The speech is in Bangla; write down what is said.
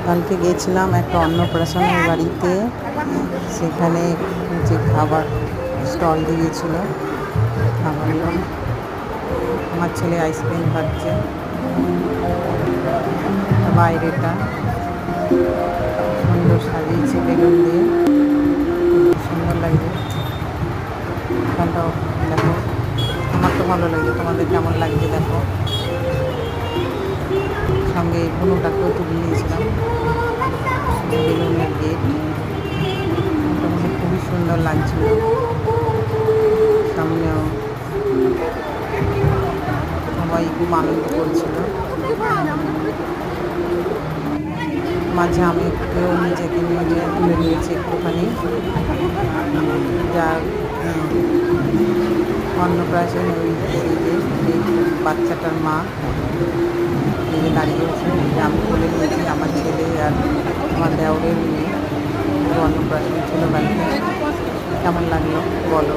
কালকে গেছিলাম একটা অন্নপ্রাশনের বাড়িতে, সেখানে যে খাবার স্টল দিয়েছিল খাবারগুলো। আমার ছেলে আইসক্রিম খাচ্ছে, বাইরেটা সুন্দর সাজিয়েছে বেলুন দিয়ে, সুন্দর লাগছে। এখানটাও দেখো, আমার তো ভালো লাগছে, তোমাদের কেমন লাগছে দেখো। সঙ্গে বুনুটাকেও তুলে নিয়েছিলাম। বেলুনের গেট মোটামুটি খুবই সুন্দর লাগছিল। সামনেও সবাই খুব আনন্দ করছিল। মাঝে আমি একটু নিজেকে তুলে নিয়েছি একটুখানি, যার অন্নপ্রাশন ওই এই বাচ্চাটার মা নিজে দাঁড়িয়েছে, আমি তুলে নিয়েছি। আমার ছেলে আর আমার দেওরের মেয়ে অন্নপ্রাশন ছিল বাড়িতে। কেমন লাগলো বলো।